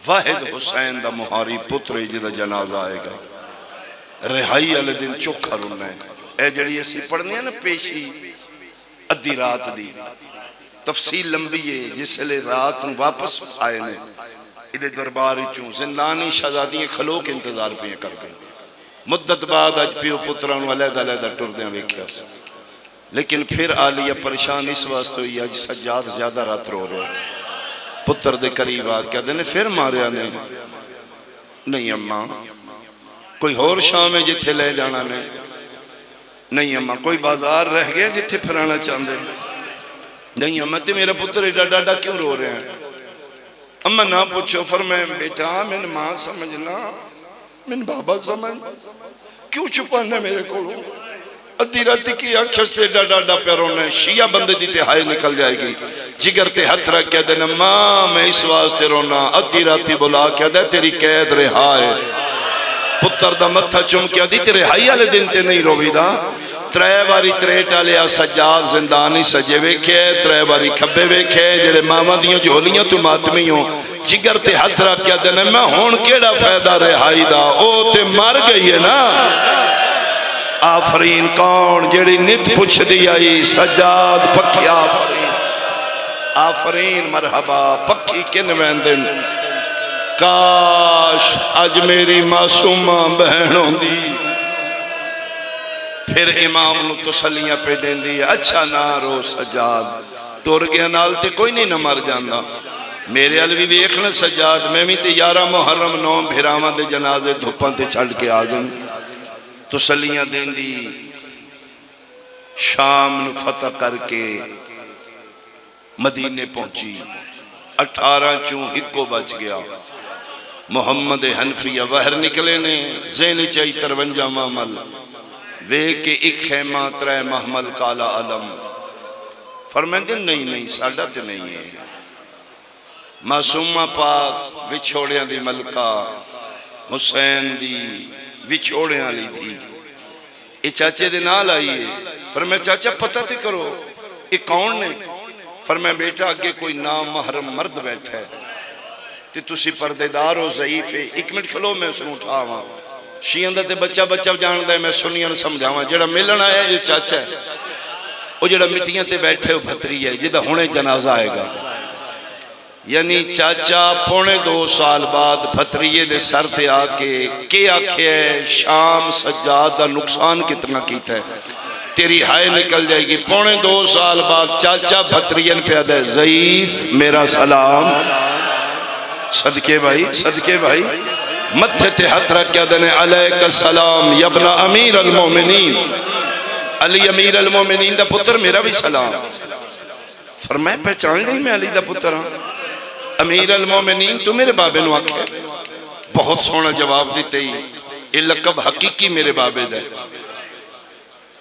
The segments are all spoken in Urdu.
واحد حسین دا مہاری پتر جدا جنازہ آئے گا رہائی والے دن چوکھا رونا ہے اے جڑی اسی پڑھنے ہیں نا پیشی ادھی رات دی تفصیل لمبی ہے جس لئے رات نو واپس آئے نے ادھے درباری چوں زندانی شہزادیاں کھلو کے انتظار پہ کر گئے مدت بعد اج پیو پتران علیحدہ علیحدہ ٹردیاں ویکھیا لیکن پھر آلیہ پریشان اس واسطے ہوئی اج سجاد زیادہ رات رو رہے پتر دے قریب آ کیا دینے پھر ماریا نے نہیں اماں کوئی اور شام ہے جتھے لے جانا نے نہیں اماں کوئی بازار رہ گیا جتھے پھرانا چاندے نہیں اماں تے میرا پتر ایڈا ڈاڈا کیوں رو رہے ہیں اماں نہ پوچھو فرمائیں بیٹا میں نے ماں سمجھنا میں نے بابا سمجھ کیوں چھپانا میرے کو ادھی راتی کی اکھس تے ڈاڈا پیرونا شیعہ بندے دی تہائی نکل جائے گی جگر تے ہتھ رکھ کیا دینا ماں میں اس واسطے رونا ادھی راتی بلا کیا دے تیری قید رہائے پتر دا متھا چم کیا دی تیرے ہائی والے دن تے نہیں روی دا ترے باری تریٹ آلیا سجاد زندانی سجے ویکھے ترے باری کھبے ویکھے جڑے ماما دیوں جھولیاں تو ماتمی ہوں جگر تے ہتھ رکھ کیا دینا میں ہون کیڑا فائدہ رہائی دا او تے مر گئی ہے نا آفرین کون جڑی نت پوچھ دی آئی سجاد پکی آفرین آفرین مرحبا پکی کن ویندن کاش آج میری معصومہ بہنوں دی پھر امام نو تسلیاں پہ دین دی اچھا نہ رو سجاد ٹور گیا نال تے کوئی نہیں نہ مر جاندہ میرے علوی ویکھنا سجاد میں بھی تے 11 محرم 9 بھیراما دے جنازے دھپاں تے چھڑ کے آجن تسلیاں دین دی شام نو فتح کر کے مدینے پہنچی 18 چوں ہکو بچ گیا محمد حنفیہ باہر نکلے نے زین چاہی 53 محمل وے کہ ایک خیمہ 3 محمل کالا علم فرمائیں دن نہیں ساڑھا تے نہیں ہے معصومہ پاک وچھوڑیاں دی ملکہ حسین دی وچھوڑیاں لی دی یہ چاچے دے نال آئیے فرمائے چاچا پتہ تے کرو یہ کون نے فرمائے بیٹا آگے کوئی نام محرم مرد بیٹھا ہے تے تسی پردیدار ہو ضعیف ہے 1 منٹ کھلو میں اسے اٹھاواں شیعہ تے بچہ جان دے میں سنیاں سمجھاواں جڑا ملن آیا یہ چاچا ہے وہ جڑا مٹیاں تے بیٹھے ہو بھتری ہے جدہ ہونے جنازہ آئے گا یعنی چاچا 2.25 سال بعد بھتریے دے سر تے آکے کیا ہے شام سجاد دا نقصان کتنا کیتا ہے تیری ہائے نکل جائے گی 2.25 سال بعد چاچا بھترین پہ آدھے ضعیف میرا سلام صدقے بھائی متھے تے ہتھ رکھ کیا دینے علیک السلام یبن امیر المومنین علی امیر المومنین دا پتر میرا بھی سلام فرمائے پہچان نہیں میں علی دا پتر ہاں امیر المومنین تو میرے بابے نو آکھے بہت سونا جواب دیتے ہی یہ لقب حقیقی میرے بابے دے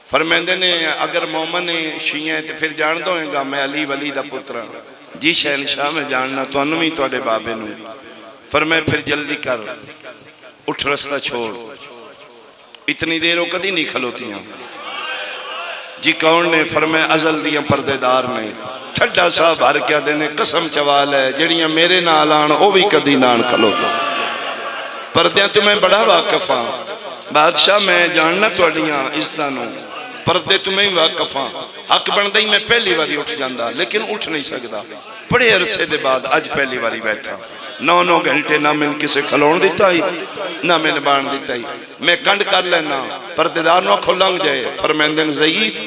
فرمیندے نے اگر مومن شیعہ تو پھر جان دو گا میں علی ولی دا پتر جی شہنشاہ میں جاننا تو انہوں ہی تو اڈے بابے نو فرمائے پھر جلدی کر اٹھ رستہ چھوڑ اتنی دیروں کدی نہیں کھلوتی ہیں جی کون نے فرمائے ازل دیاں پردیدار نے ٹھڈا صاحب بھر کیا دینے قسم چوال ہے جڑیاں میرے نالان او بھی کدی نان کھلوتا پردیاں تو میں بڑا واقف ہاں بادشاہ میں جاننا تو اڈیاں اس دانوں پردے تو میں واقف ہاں حق بندائی میں پہلی باری اٹھ جاندہ لیکن اٹھ نہیں سکتا بڑے عرصے دے بعد آج پہلی باری بیٹھا 9 گھنٹے نہ میں کسے کھلون دیتا ہی نہ میں بان دیتا ہی میں کنڈ کر لینا پردیدار نو کھلنگ جائے فرمیندن ضعیف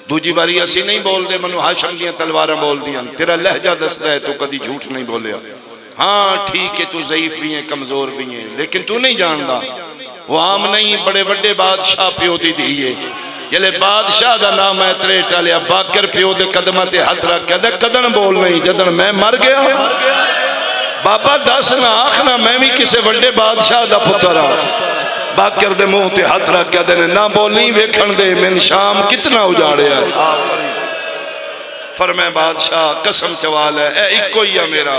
دوجی باری اسی نہیں بول دے منو ہاشم دیاں تلوارہ بول دیاں تیرا لہجہ دستا ہے تو کدی جھوٹ نہیں بولیا ہاں ٹھیک ہے تو ضعیف بھی ہیں کمزور بھی ہیں لیکن تو نہیں جاندہ وہ عام نہیں بڑے بڑے بادشاہ پیوتی دیئے جلے بادشاہ دا نام ہے تریٹا لیا باکر پیو دے قدمہ تے ہتھ رکھ دے قدن بول نہیں جدن میں مر گیا بابا دس نہ آخنا میں بھی کسے بڑے بادشاہ دا پترہ باکر دے منہ تے ہتھ رکھ دے نہ بولنی ویکھن دے من شام کتنا اجاڑے ہے فرمائے بادشاہ قسم چوال ہے اے ایک کوئی ہے میرا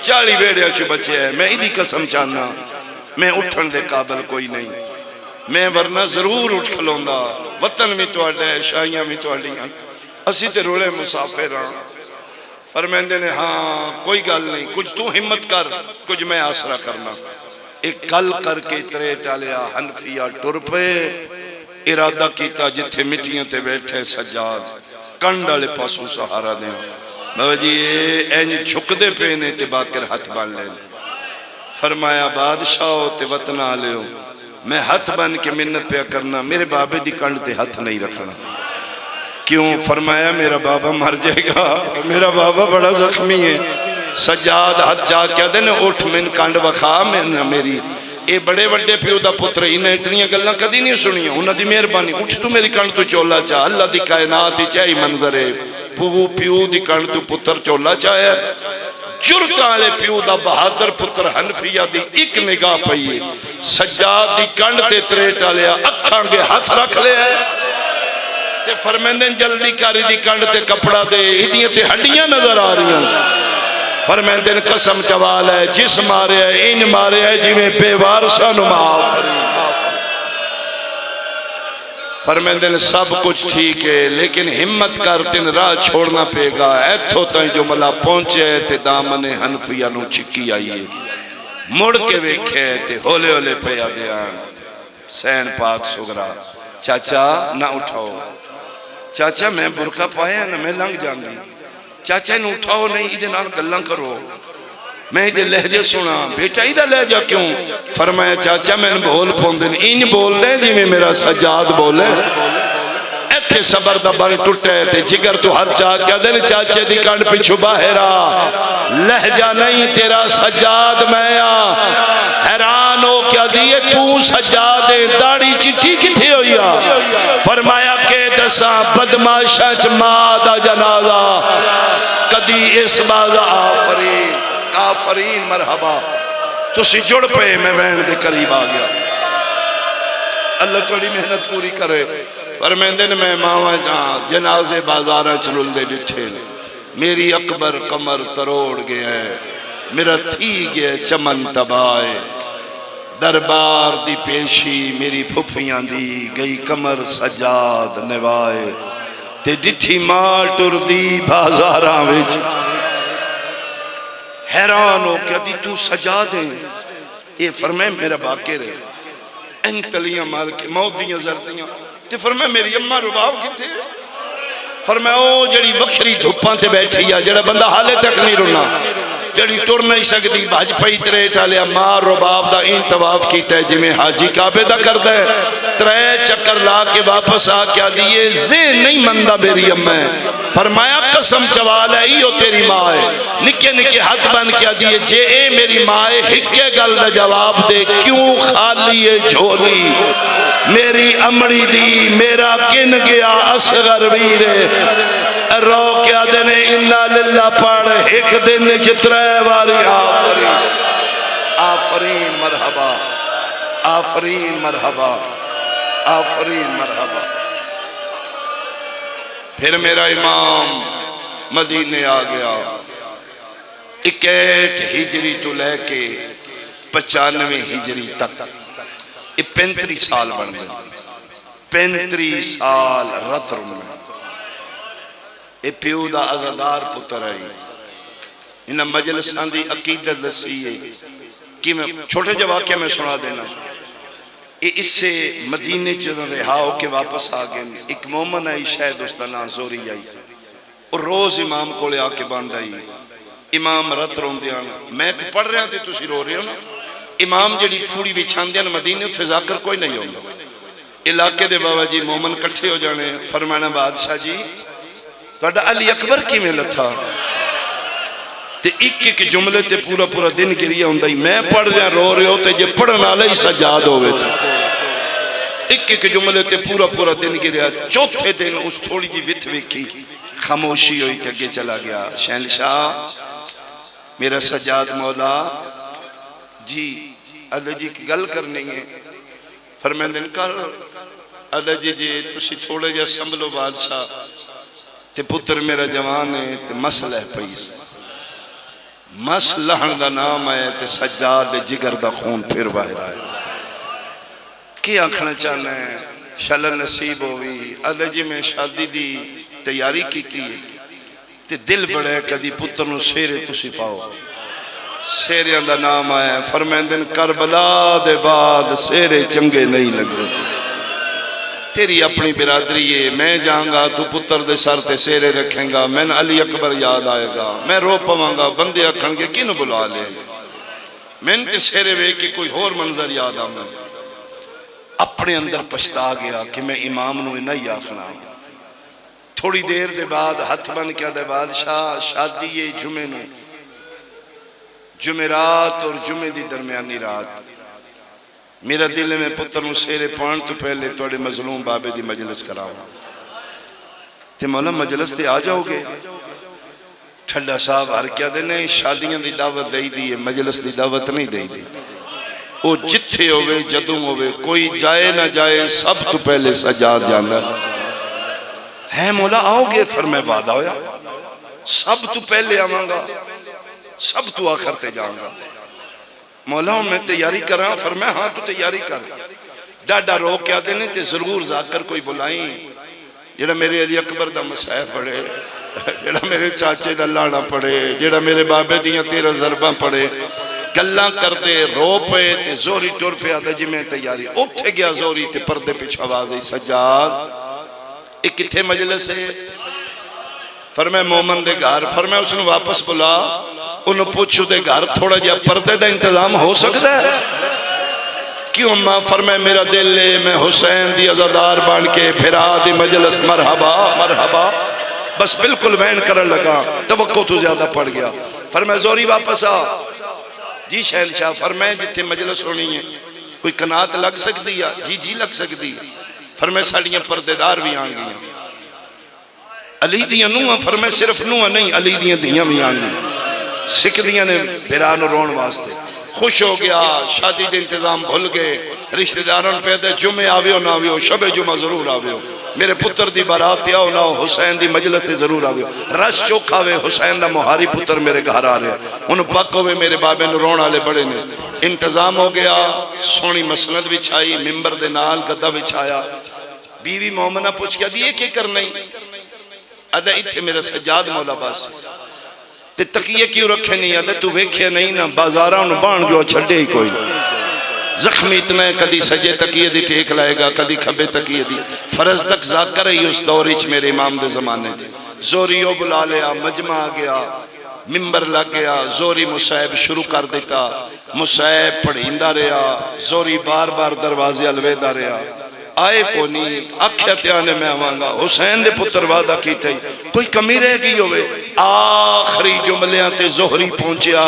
40 بیڑے اچھو بچے ہیں میں ایدھی قسم چاہنا میں اٹھن دے قابل کوئی نہیں میں ورنہ ضرور اٹھ کھلوندہ وطن بھی تو اڈے شاہیاں بھی تو اڈیاں اسی تے رولے مسافر ہاں فرمیندے نے ہاں کوئی گل نہیں، کچھ تو ہمت کر، کچھ میں آسرا کرنا۔ ایک گل کر کے ترے ٹالیا حنفیہ ٹر پے، ارادہ کیتا جتھے مٹیاں تے بیٹھے سجاد کنڈ والے پاسوں سہارا دیں۔ بابا جی این جھک دے پے نے تے باکر ہاتھ بن لے۔ فرمایا بادشاہ تے وطن آلے ہو، میں ہاتھ بن کے منت پہ کرنا، میرے بابے دی کنڈ تے ہاتھ نہیں رکھنا۔ کیوں؟ فرمایا میرا بابا مر جائے گا، میرا بابا بڑا زخمی ہے۔ سجاد ہاتھ چاہ کیا دینے اٹھ من کنڈ وکھا میں میری، اے بڑے بڑے پیو دا پتر انہیں اتنی گلنا کدی نہیں سنی، انہاں دی مہربانی اٹھ تو میری کنڈ تو چولا چاہ۔ اللہ دی کائنات ہی چاہی منظر ہے، پیو دی کنڈ تو پتر چولا چاہے، جرت آلے پیو دا بہادر پتر حنفیہ دی ایک نگاہ پئیے، سجاد دی کنڈ تے تریٹ آلیا اکھاں گے ہاتھ رکھ لے ہے تے فرمیندن جلدی کاری دی کنڈ تے کپڑا دے، ادھیاں تے ہڈیاں نظر آ رہی ہیں۔ فرمیندن قسم چوال ہے، جس مارے ہے ان مارے ہے جی میں بے وارثہ معاف۔ فرمیندن سب کچھ ٹھیک ہے لیکن ہمت کر تن راہ چھوڑنا پے گا، ایتھو تائیں جو ملا پہنچے تے دامن حنفیہ نو چکی آئیے، مڑ کے ویکھے تے ہولے ہولے پیا دیان سین پاک سگرا، چاچا نہ اٹھاؤ، چاچا میں برکہ پایا نہ میں لنگ جانگی، چاچا نے اٹھاؤ نہیں ادھے نال گلّاں کرو، میں ادھے لہجے سنا، بیٹا ادھے لہجہ کیوں؟ فرمایا چاچا میں بول پوندن انج بول دیں جی میں میرا سجاد بولے، ایتھے صبر دا بن ٹوٹے تے جگر تو ہر چاہ کیا دیں چاچے دی کنڈ پچھو باہرا، لہجہ نہیں تیرا سجاد میں آ، حیران ہو کیا دیئے تو سجاد داڑی چٹھی کتھے ہویا؟ فرمایا کہ دساں بدماشا چمادہ جنازہ کدی اس بازہ آفرین آفرین مرحبا، تسی جڑ پہ میں وین دے قریب آ گیا، اللہ توڑی محنت پوری کرے۔ فرمیندن میں ماں جنازے بازارہ چلل دے ڈٹھے، میری اکبر کمر تروڑ گیا ہے، میرا تھی گیا چمن تبائے، دربار دی پیشی میری پھپیاں دی گئی کمر سجاد نوائے، تے ڈٹھی ماں ٹر دی بازارہ وچ، حیران ہو کیا دی تو سجاد ہیں؟ یہ فرمائے میرا باکر ہے، این تلیاں مال کے موت دیاں زردیاں، تے فرمائے میری اممہ رباب کی تھے، فرمائے او جڑی وکھری دھپاں تے بیٹھی ہے جڑا بندہ حالے تک نہیں رنا، جڑی ٹر نہیں سکتی بھاج پئی ترے ٹالیا ماں رباب دا این طواف کیتا ہے جی میں حاجی کعبے دا کر دے، ترے چکر لا کے واپس آ کیا دیئے زین نہیں مندہ میری اممہ، فرمایا قسم چوال ہے یہ تیری ماں ہے، نکے نکے ہاتھ بن کیا دیئے جے اے میری ماں ہے ہکے گل دا جواب دے، کیوں خالی ہے جھولی میری امڑی دی میرا کن گیا اصغر ویرے، رو کیا دینے انہا للہ پڑھ ایک دن جترے واری آفرین آفرین مرحبا آفرین مرحبا آفرین مرحبا۔ پھر میرا امام مدینے آ گیا، 61 ہجری تو لے کے 95 ہجری تک، یہ 35 سال بن گئے، 35 سال رت رن میں، یہ پیو دا ازادار پتر ہے، انہاں مجلسان دی عقیدت دسی ہے کہ میں چھوٹے جو واقعہ میں سنا دینا، اس سے مدینے جو رہا ہو کے واپس آگئے، ایک مومن آئی شاید استنا زوری آئی، اور روز امام کو لے آکے باندھ آئی، امام رت رون دیانا، میں تو پڑھ رہا تھے تسی رو رہے ہو نا، امام جڑی پھوڑی بچھان دیانا مدینے اتھے ذاکر کوئی نہیں ہوگا، علاقے دے بابا جی مومن کٹھے ہو جانے، فرمانا بادشاہ جی تو علی اکبر کی میں لتھا، تے ایک جملے تے پورا پورا دن گریا ہوں دائی، میں پڑھ رہا رو رہے ہوتے جے پڑھنا لئی سجاد ہوئے تھے، ایک جملے تے پورا پورا دن گریا، چوتھے دن اس تھوڑی جی ویت ویکھی خاموشی ہوئی تے اگے چلا گیا، شہنشاہ میرا سجاد مولا جی اللہ جی کی گل کرنی ہے، فرمیندن کر اللہ جی تسی تھوڑے جا سنبھلو بادشاہ، تے پتر میرا جوان ہے تے مسئلہ ہے پیس، مسلحن دا نام ہے تے سجاد جگر دا خون پھر باہر آئے، کیا آنکھنا چاہنا ہے شلل نصیب ہوئی، اللہ جی میں شادی دی تیاری کی تھی، تے دل بڑے کدی پتر نو سیرے تسی پاؤ سیریاں دا نام آیا فرمیندن کربلا دے بعد سیرے چنگے نہیں لگے تیری اپنی برادری ہے میں جاؤں گا تو پتر دے سر تے سیرے رکھیں گا میں علی اکبر یاد آئے گا میں رو پواں گا بندے اکھن کے کینوں بلا لیں میں تے سیرے وے کہ کوئی اور منظر یاد آؤں اپنے اندر پچھتا گیا کہ میں امام نو نہیں آکھنا تھوڑی دیر دے بعد ہتھ بن کیا دے بادشاہ شادی یہ جمعے نو جمعرات اور جمعے دی درمیانی رات میرا دل میں پتر نو سیرے پان تو پہلے توڑے مظلوم بابے دی مجلس کراؤں تے مولا مجلس تے آ جاؤ گے ٹھڈا صاحب ہر کیا دے نہیں شادیاں دی دعوت دے دی مجلس دی دعوت نہیں دے دی وہ جتھے ہوئے جدوں ہوئے کوئی جائے نہ جائے سب تو پہلے سجاد جانا ہے مولا آؤ گے فرمائے وعدہ ہویا سب تو پہلے آواں گا سب تو آخر تے جاؤں گا مولا میں تیاری کر رہا ہوں فرمایا ہاں تو تیاری کر ڈاڈا رو کیا دینے تے ضرور ذاکر کوئی بلائیں جڑا میرے علی اکبر دا مسائح پڑھے جڑا میرے چاچے دا لانا پڑھے جڑا میرے بابے دیاں 13 ضرباں پڑھے گلاں کر دے رو پے تے زوری ٹور پہ آدھا جی میں تیاری اٹھے گیا زوری تے پردے پچھ آواز سجاد ایک کتھے مجلس ہے فرمائے مومن دے گھر فرمائے اس نے واپس بلا انہوں پوچھو دے گھر تھوڑا جا پردے دا انتظام ہو سکتا ہے کیوں ماں فرمائے میرا دل لے میں حسین دی عزادار بان کے پھرا دی مجلس مرحبا مرحبا بس بالکل وین کرن لگا توقع تو زیادہ پڑ گیا فرمائے زوری واپس آ جی شہنشاہ فرمائے جتنے مجلس ہونی ہے کوئی کنات لگ سکتی ہے جی جی لگ سکتی ہے فرمائے ساڑیاں پردے دار بھی آن گئی علی دیاں نوہاں فرمائے صرف نوہاں نہیں علی دیاں دیاں بھی آن گئی سکھ دیاں نے بیران رون واسطے خوش ہو گیا شادی دے انتظام بھول گئے رشتہ داران پیدے جمعے آویو نہ آویو شب جمعہ ضرور آویو میرے پتر دی بارات آو نہ ہو حسین دی مجلس تے ضرور آویو رش چوکھا ہوئے حسین دا مہاری پتر میرے گھر آ رہے انہوں پک ہوئے میرے بابے نے رون آلے بڑے نے انتظام ہو گیا سونی مسند بچھائی ممبر دے نال گدہ بچھایا بیوی مومنہ پوچھ کیا دیئے کیا کرنا ہی ادھا اتھے میرا سجاد مولا باس تے تقیہ کیوں رکھے نہیں ادھا تو ویکھے نہیں نا بازارہ انہوں بان جو چھڑے ہی کوئی زخمی اتنا ہے کدی سجے تقیہ دی ٹیک لائے گا کدی کھبے تقیہ دی فرض تک ذاکر ہی اس دوریچ میرے امام دے زمانے تھے زوریو بلا لیا مجمع آ گیا ممبر لگ گیا زوری مصیب شروع کر دیتا مصیب پڑھیندہ رہا زوری بار بار دروازے الویدہ رہا آئے کو نہیں اکھیتے آنے میں آوانگا حسین دے پتر وعدہ کیتے ہی کوئی کمی رہ گئی ہوئے آخری جملیاں تے زہری پہنچیا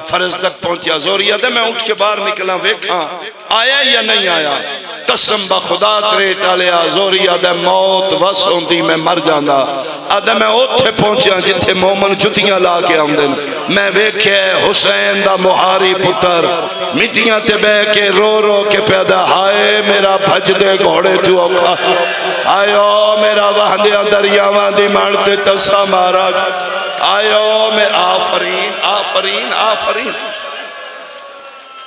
فرض تک پہنچیا زہری آدھے میں اٹھ کے باہر نکلا ویکھاں آیا یا نہیں آیا قسم با خدا ترے ٹالیا زہری آدھے موت وس ہوندی میں مر جاندہ آدھے میں اوٹھے پہنچیا جتھے مومن جتیاں لا کے آمدن میں ویکھے حسین دا مہاری پتر مٹیاں تے بے کے رو رو کے پیدا ہائے میرا بھج دے گھوڑے تو اوکھا آئیو میرا وہدیاں دریاوان دی مانتے تسا مارا آئیو میں آفرین آفرین آفرین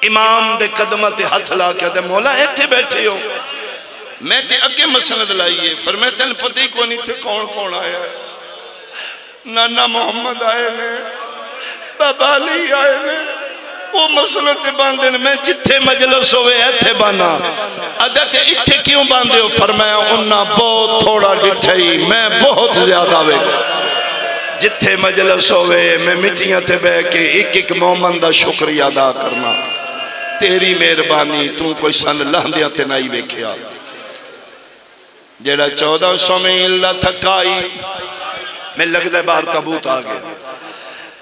امام دے قدمت ہتھ لا کے دے مولا ایتھے بیٹھے ہو میں تے اگے مسند لائیے فرمائے تن پتہ کو نہیں تھے کون کون آیا ہے نانا محمد آئے نے بابا علی آئے نے وہ مسند باندھے نے میں جتھے مجلس ہوئے ایتھے بانا عدد اتھے کیوں باندھے ہو فرمایا انہا بہت تھوڑا ڈٹھائی میں بہت زیادہ ہوئے جتھے مجلس ہوئے میں مٹیاں تے بے کے ایک ایک مومن دا شکریہ ادا کرنا تیری مہربانی تو کوئی سن لہندیاں تے نہیں ویکھیا جیڑا 1400 میل دا تھکائی میں لگ دے باہر تابوت آگئے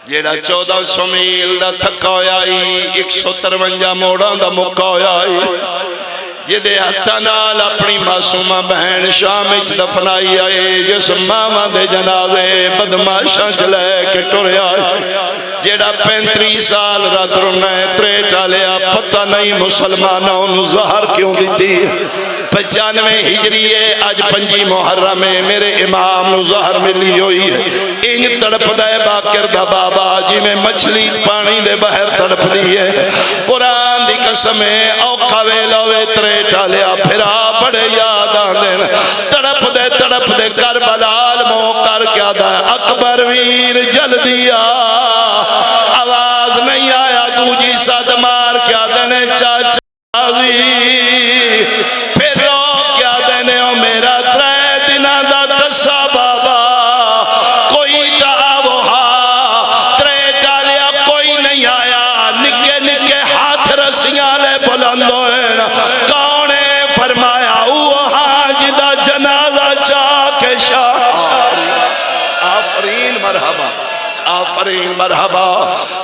جیڑا 1400 میل دا تھکائی 153 موڑان دا مکائی جدے ہتھا نال اپنی معصومہ بہن شام اچ دفنائی آئے جس ماما دے جنازے بدماشاں چلے کے ٹورے آئے جیڑا 35 سال رات رونے ترے ٹالیا پتہ نہیں مسلمانوں نو زہر کیوں دیتی 95 ہجری ہے آج 5 محرم ہے میرے امام نو زہر ملی ہوئی ہے ان تڑپ دے باکر دا بابا جی میں مچھلی پانی دے بہر تڑپ دی ہے قرآن دی قسم ہے اوکھا ویلوے ترے ٹالیا پھرا بڑے یاد آن دین تڑپ دے کربلال مو کر کیا دا اکبر وی دیا آواز نہیں آیا دوجی ساتھ مار کیا دینے چاچا بھی پھر رو کیا دینے او میرا ترے دنہ دا تسا بابا کوئی تا وہا ترے ڈالیا کوئی نہیں آیا نکے نکے ہاتھ رسیاں لے بلندو کونے فرمایا وہاں جدہ جنازہ چاکے شاہ آفرین مرحبا آفرین مرحبا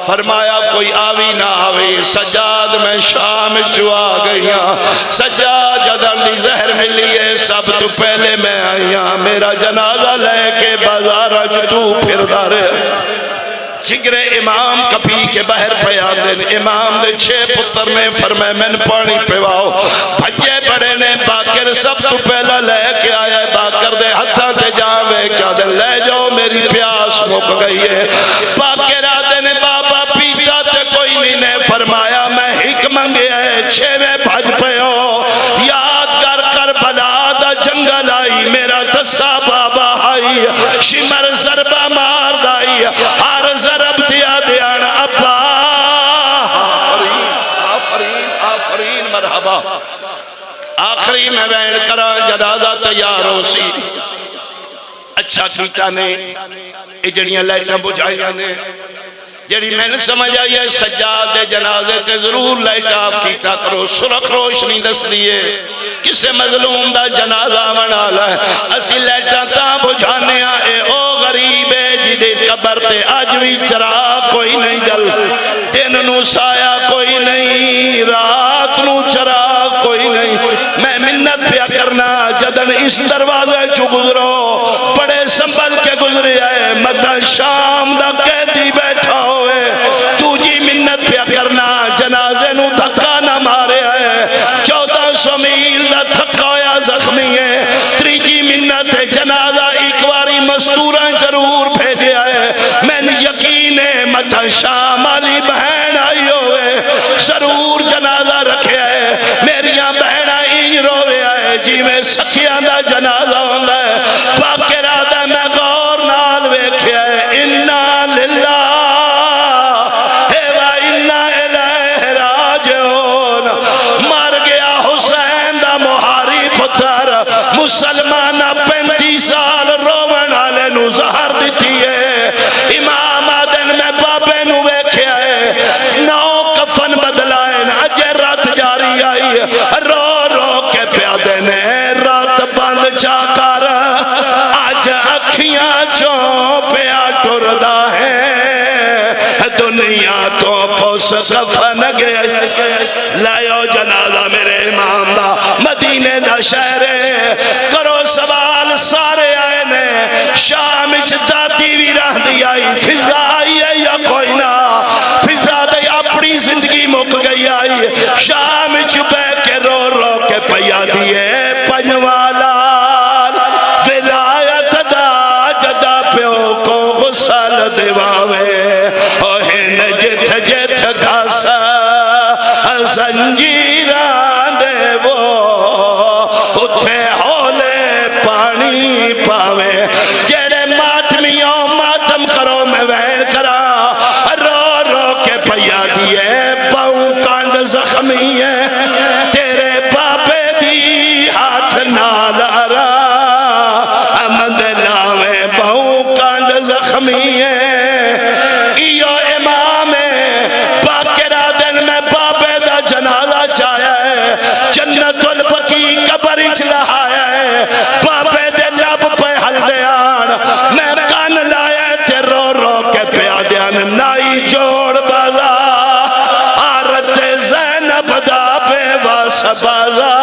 فرمایا کوئی آوی نہ آوی سجاد میں شام چوا گئیاں سجاد جدن دی زہر ملیے سب تو پہلے میں آئیاں میرا جنازہ لے کے بازارہ تو پھر دارے جگر امام کبھی کے بہر پہ آدن امام دے 6 پتر نے فرمائے میں پانی پیواؤ بھجے بڑے نے باکر سب تو پہلا لے کے آیا ہے باکر دے ہتھاں تے جاوے کیا دن لے جاؤ میری پیاس مک گئی ہے باکر آدن بابا پیتا تے کوئی نہیں نے فرمایا میں ہک منگے ہے 6 میں بھج پہ ہو یاد کر کر بلا دا جنگل آئی میرا تسا بابا آئی شمر ضربہ مار دائی ہر ضرب دیا دیانا ابا آفرین آفرین مرحبا آخری میں بین کرا جنازہ تیار ہو سی اچھا کیتا نے اجڑیاں لائٹاں بجھائیاں نے جڑی میں نے سمجھ آئی ہے سجاد جنازے تے ضرور لائٹ آپ کیتا کرو سرخ روشنی دس دیئے کسے مظلوم دا جنازہ بنا لائے اسی لائٹاں تا بجھانے آئے او غریبے جدے قبر تے آج بھی چراغ کوئی نہیں جل دن نو سایہ کوئی نہیں رات نو چراغ کوئی نہیں میں منت پیا کرنا جدن اس دروازے چو گزرو بڑے سنبھل کے گزرے آئے مدہ شام دا قیدی بیٹھا ہوئے تو جی منت پیا کرنا جنازے نو دھکا نہ مارے آئے 1400 میل دا تھکا ہویا زخمی ہے تریجی منت جنازہ ایک واری مستورہ ضرور بھیجے آئے میں نے یقین ہے مدہ شام علی بہن آئی ہوئے ضرور جنازہ رکھے آئے میریاں بہنہ انج روے آئے جی میں سکھیاں دا جنازہ ہوندہ ہے باقی رادہ میں غور نال ویکھے آئے انہا للہ ایوہ انہا الہ راجعون مر گیا حسین دا مہاری پتر مسلمانہ 35 سال رومن آلے نو زہر دیتی ہے امام آدن میں بابے نو ویکھے آئے 9 کفن بدلائیں اجے رات جاری آئی رو رو کے پیادے نے رات بند چاکر آج اکھیاں چوں پیا ٹردہ ہے دنیا تو پوس کفن گئے لائیو جنازہ میرے امام دا مدینے دا شہر کرو سوال سارے آئے نے شام ذاتی بھی رہ دی آئی فضا آئی ہے یا کوئی نہ فضا دے اپنی زندگی مک گئی آئی شام چپے کے رو رو کے پیا دیئے پنجوالا ولایت دا جدا پیو کو غسل دیواوے اوہن جت جت گھاسا زنجیران دے وہ اتھے ہولے پانی پاوے جڑے ماتمیوں ماتم کرو میں وین کرا رو رو کے پیا دیئے پاؤں کاند زخمی ہے تیرے باپے دی ہاتھ نالارا امد لاوے پاؤں کاند زخمی ہے ایو امام باقرہ دن میں باپے دا جنازہ چاہیا ہے جنت البقی قبر اچھلہا ہے باپے دے لب پہ حل دیان میں کان لائے تے رو رو کے پیادیان نائی جوڑ بازا آرد زینب دا پہ واس بازا